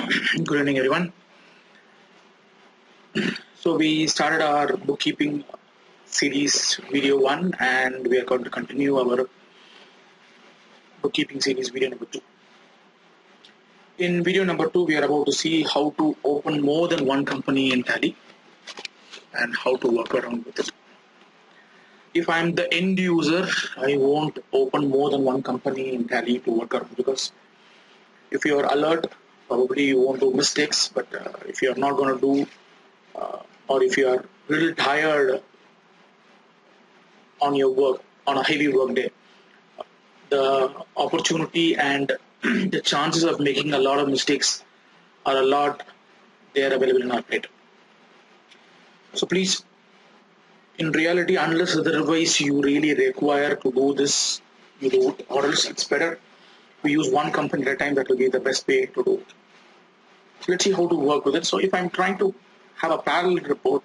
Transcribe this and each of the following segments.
Good evening, everyone. So we started our bookkeeping series video 1 and we are going to continue our bookkeeping series video number 2. In video number 2, we are about to see how to open more than one company in Tally and how to work around with it. If I'm the end user, I won't open more than one company in Tally to work around, because if you are alert, probably you won't do mistakes, but if you are not going to do or if you are a little tired on your work, on a heavy work day, the opportunity and the chances of making a lot of mistakes are a lot there available in our plate. So please, in reality, unless otherwise you really require to do this, you do it, or else it's better we use one company at a time. That will be the best way to do it. So let's see how to work with it. So if I'm trying to have a parallel report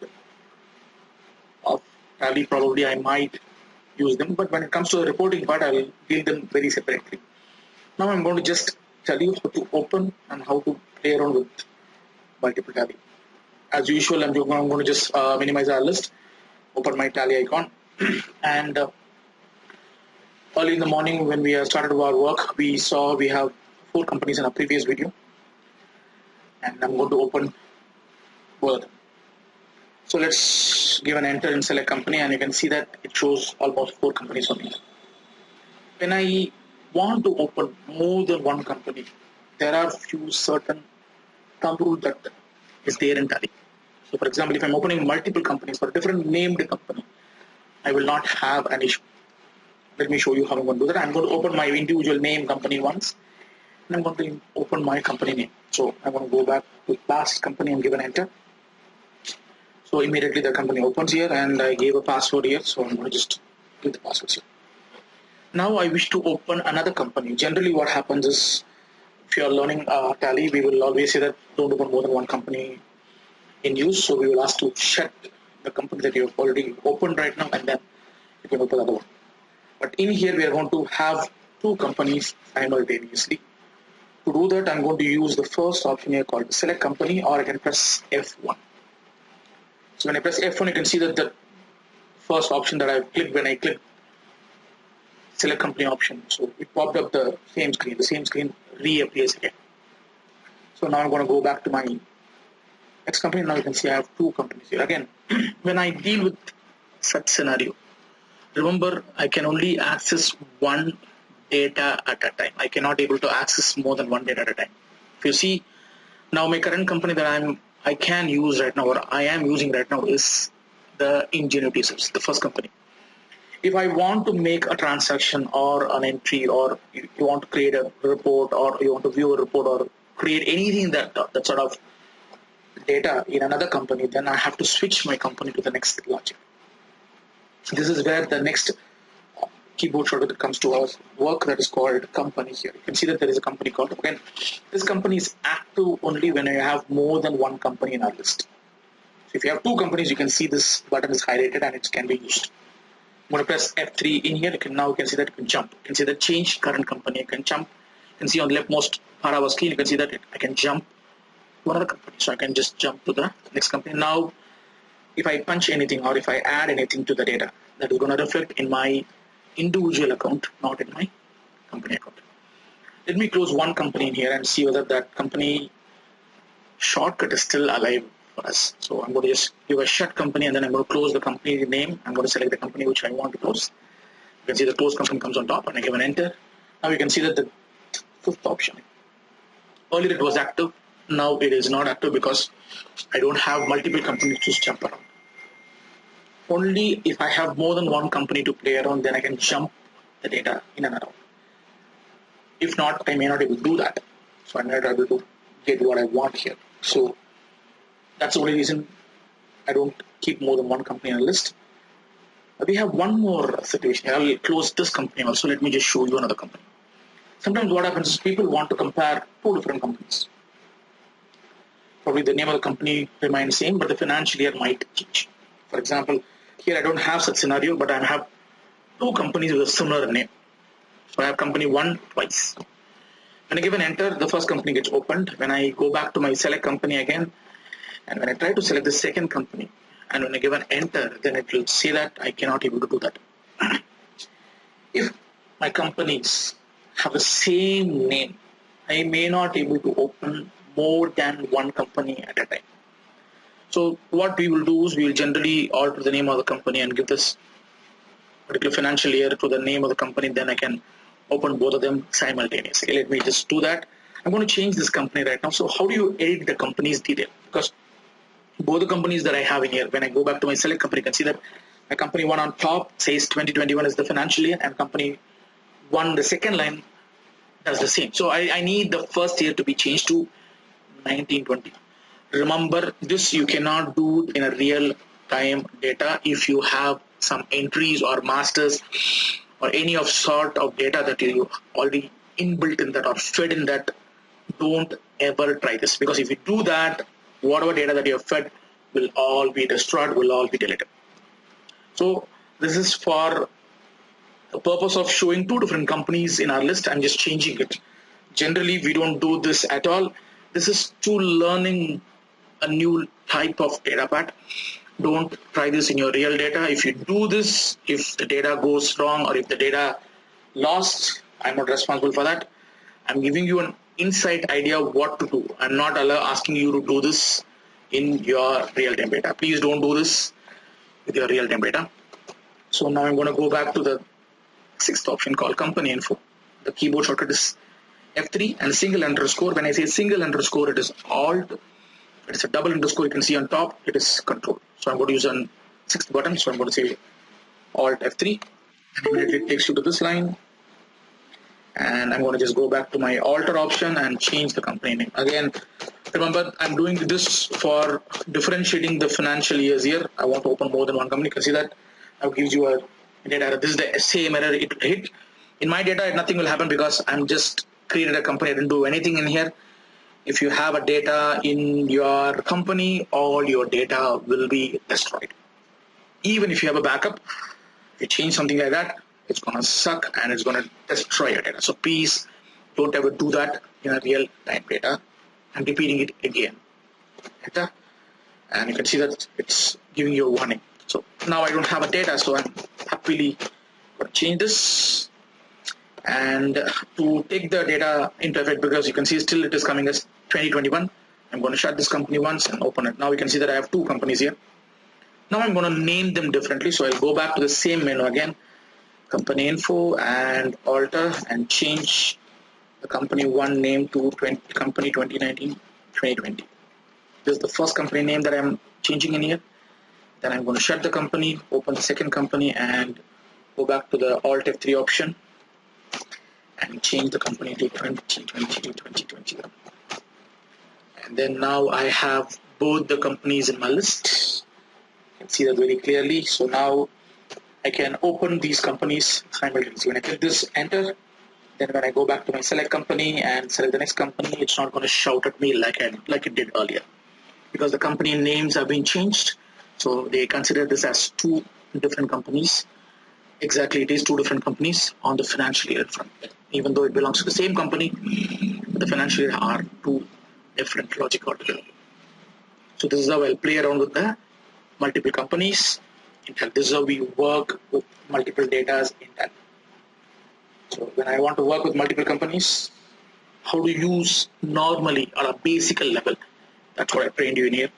of Tally, probably I might use them, but when it comes to the reporting part, I will deal them very separately. Now I'm going to just tell you how to open and how to play around with multiple Tally. As usual, I'm going to just minimize our list, open my Tally icon, and early in the morning when we started our work, we saw we have 4 companies in our previous video, and I'm going to open both of them. So let's give an enter and select company, and you can see that it shows almost 4 companies for me. When I want to open more than one company, there are few certain thumb rule that is there in Tally. So for example, if I'm opening multiple companies for a different named company, I will not have an issue. Let me show you how I'm going to do that. I'm going to open my individual name company once, and I'm going to open my company name. So I'm going to go back to last company and give an enter. So immediately the company opens here, and I gave a password here, so I'm going to just give the password here. Now I wish to open another company. Generally what happens is, if you are learning Tally, we will always say that don't open more than one company in use. So we will ask to shut the company that you have already opened right now, and then you can open the other one. But in here we are going to have 2 companies simultaneously. To do that, I'm going to use the first option here called select company, or I can press F1. So when I press F1, you can see that the first option that I've clicked, when I click select company option, so it popped up the same screen reappears again. So now I'm going to go back to my next company. Now you can see I have 2 companies here. Again, when I deal with such scenario, remember I can only access one data at a time. I cannot able to access more than one data at a time. If you see, now my current company that I can use right now, or I am using right now, is the Ingenuity Service, the first company. If I want to make a transaction or an entry, or you want to create a report, or you want to view a report, or create anything that sort of data in another company, then I have to switch my company to the next logic. This is where the next keyboard shortcut comes to our work, that is called company here. You can see that there is a company called, again, this company is active only when you have more than one company in our list. So if you have 2 companies, you can see this button is highlighted and it can be used. I'm going to press F3 in here. Now you can see that you can jump. You can see that change current company. You can jump. You can see on the leftmost part of our screen, you can see that I can jump to another company. So I can just jump to the next company. Now, if I punch anything or if I add anything to the data, that is going to reflect in my individual account, not in my company account. Let me close one company in here and see whether that company shortcut is still alive for us. So I'm going to just give a shut company, and then I'm going to close the company name. I'm going to select the company which I want to close. You can see the close company comes on top, and I give an enter. Now you can see that the 5th option, earlier it was active, now it is not active because I don't have multiple companies to jump around. Only if I have more than one company to play around, then I can jump the data in and around. If not, I may not be able to do that. So I'm not able to get what I want here. So that's the only reason I don't keep more than one company on a list. We have one more situation. I'll close this company also. Let me just show you another company. Sometimes what happens is people want to compare 2 different companies. Probably the name of the company remains same, but the financial year might change. For example, here I don't have such scenario, but I have 2 companies with a similar name. So I have company 1 twice. When I give an enter, the first company gets opened. When I go back to my select company again, and when I try to select the second company, and when I give an enter, then it will say that I cannot able to do that. If my companies have the same name, I may not able to open more than one company at a time. So what we will do is we will generally alter the name of the company and give this particular financial year to the name of the company. Then I can open both of them simultaneously. Let me just do that. I'm going to change this company right now. So how do you edit the company's detail? Because both the companies that I have in here, when I go back to my select company, you can see that my company one on top says 2021 is the financial year, and company one, the second line, does the same. So I need the first year to be changed to 1920. Remember this, you cannot do in a real time data. If you have some entries or masters or any of sort of data that you already inbuilt in that or fed in that, don't ever try this, because if you do that, whatever data that you have fed will all be destroyed, will all be deleted. So this is for the purpose of showing two different companies in our list. I'm just changing it. Generally, we don't do this at all. This is to learning a new type of data part. Don't try this in your real data. If you do this, if the data goes wrong or if the data lost, I'm not responsible for that. I'm giving you an inside idea of what to do. I'm not asking you to do this in your real-time data. Please don't do this with your real-time data. So now I'm going to go back to the sixth option called company info. The keyboard shortcut is F3 and single underscore. When I say single underscore, it is alt. It's a double underscore. You can see on top, it is control. So I'm going to use a sixth button. So I'm going to say alt F3. And immediately it takes you to this line. And I'm going to just go back to my alter option and change the company name. Again, remember, I'm doing this for differentiating the financial years here. I want to open more than one company. You can see that now gives you a data error. This is the same error it hit. In my data, nothing will happen because I'm just created a company. I didn't do anything in here. If you have a data in your company, all your data will be destroyed. Even if you have a backup, if you change something like that, it's going to suck and it's going to destroy your data. So please don't ever do that in a real time data. I'm repeating it again. Data. And you can see that it's giving you a warning. So now I don't have a data, so I'm happily going to change this. And to take the data into effect, because you can see still it is coming as 2021, I'm going to shut this company once and open it. Now you can see that I have two companies here. Now I'm going to name them differently. So I'll go back to the same menu again, company info, and alter and change the company one name to company 2019-2020. This is the first company name that I'm changing in here. Then I'm going to shut the company, open the second company, and go back to the alt F3 option and change the company to 2020-2021. And then now I have both the companies in my list. You can see that very clearly. So now I can open these companies simultaneously. When I click this enter, then when I go back to my select company and select the next company, it's not going to shout at me like it did earlier, because the company names have been changed. So they consider this as two different companies. Exactly, it is two different companies on the financial year front. Even though it belongs to the same company, the financial year are two different logic altogether. So this is how I'll play around with the multiple companies. In fact, this is how we work with multiple data in that. So when I want to work with multiple companies, how to use normally at a basic level, that's what I trained you in here.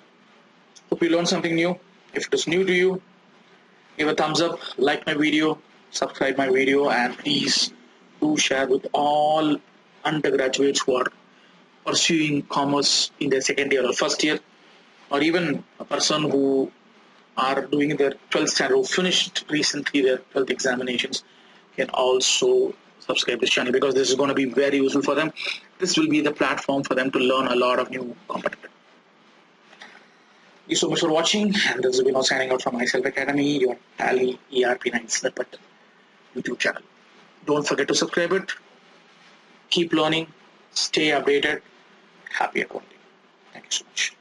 Hope you learned something new. If it is new to you, give a thumbs up, like my video, subscribe my video, and please do share with all undergraduates who are pursuing commerce in their second year or first year, or even a person who are doing their 12th standard, who finished recently their 12th examinations, can also subscribe this channel, because this is going to be very useful for them. This will be the platform for them to learn a lot of new competitors. Thank you so much for watching, and this has been signing out from myself Academy, your Tally.ERP 9 Snippet YouTube channel. Don't forget to subscribe it. Keep learning, stay updated. Happy accounting. Thank you so much.